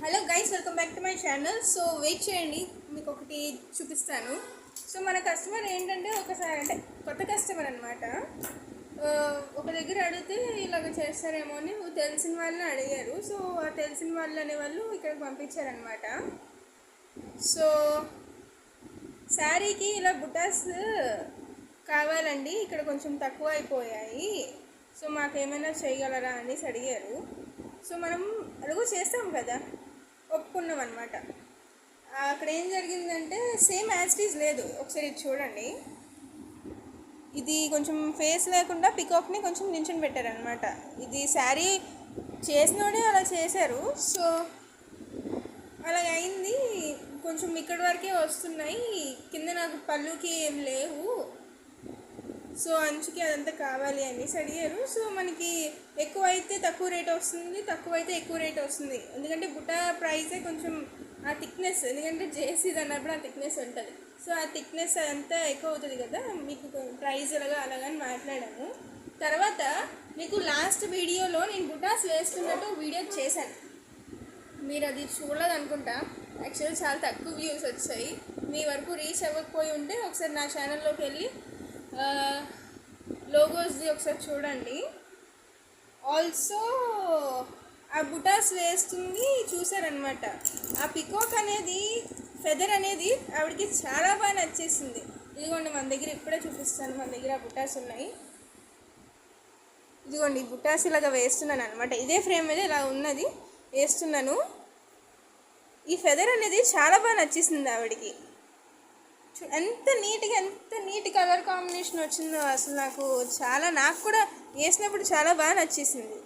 Hello guys, welcome back to my channel. So wait చేయండి, మీకు ఒకటి చూపిస్తాను. సో మన కస్టమర్ ఏంటంటే ఒకసారి అంటే కొత్త కస్టమర్ అనమాట. ఒక దగ్గర అడిగితే ఇలాగ చేస్తారేమో అని తెలిసిన వాళ్ళని అడిగారు. సో ఆ తెలిసిన వాళ్ళు అనేవాళ్ళు ఇక్కడికి పంపించారనమాట. సో శారీకి ఇలా బుటాస్ కావాలండి, ఇక్కడ కొంచెం తక్కువ అయిపోయాయి, సో మాకేమైనా చేయగలరా అనేసి అడిగారు. సో మనం అడుగు చేస్తాం కదా, ఒప్పుకున్నాం అనమాట. అక్కడ ఏం జరిగిందంటే సేమ్ యాజ్ ఇట్ ఈజ్ లేదు. ఒకసారి ఇది చూడండి, ఇది కొంచెం ఫేస్ లేకుండా పికాక్ని కొంచెం నించుని పెట్టారనమాట. ఇది శారీ చేసినోడే అలా చేశారు. సో అలాగ అయింది. కొంచెం ఇక్కడి వరకే వస్తున్నాయి, కింద నాకు పళ్ళుకి ఏం లేవు. సో అంచుకి అదంతా కావాలి అనేసి అడిగారు. సో మనకి ఎక్కువ అయితే తక్కువ రేట్ వస్తుంది, తక్కువ అయితే ఎక్కువ రేట్ వస్తుంది. ఎందుకంటే బుట్ట ప్రైజే కొంచెం ఆ థిక్నెస్, ఎందుకంటే జేసీది అన్నప్పుడు ఆ థిక్నెస్ ఉంటుంది. సో ఆ థిక్నెస్ అదంతా ఎక్కువ అవుతుంది కదా, మీకు ప్రైజ్ అలాగని మాట్లాడాము. తర్వాత మీకు లాస్ట్ వీడియోలో నేను బుటాస్ వేస్తున్నట్టు వీడియో చేశాను, మీరు అది చూడలేదు అనుకుంటా. యాక్చువల్లీ చాలా తక్కువ వ్యూస్ వచ్చాయి. మీ వరకు రీచ్ అవ్వకపోయి ఉంటే ఒకసారి నా ఛానల్లోకి వెళ్ళి లోగోస్ది ఒకసారి చూడండి. ఆల్సో ఆ బుటాస్ వేస్తుంది చూసారనమాట. ఆ పికాక్ అనేది, ఫెదర్ అనేది ఆవిడకి చాలా బాగా నచ్చేసింది. ఇదిగోండి మన దగ్గర ఇప్పుడే చూపిస్తాను, మన దగ్గర ఆ బుటాస్ ఉన్నాయి. ఇదిగోండి బుటాస్ ఇలాగ వేస్తున్నాను అనమాట. ఇదే ఫ్రేమ్ మీద ఇలా ఉన్నది వేస్తున్నాను. ఈ ఫెదర్ అనేది చాలా బాగా నచ్చేసింది ఆవిడకి. ఎంత నీట్ కలర్ కాంబినేషన్ వచ్చిందో అసలు నాకు కూడా వేసినప్పుడు చాలా బాగా నచ్చేసింది.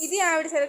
ఇది ఆవిడ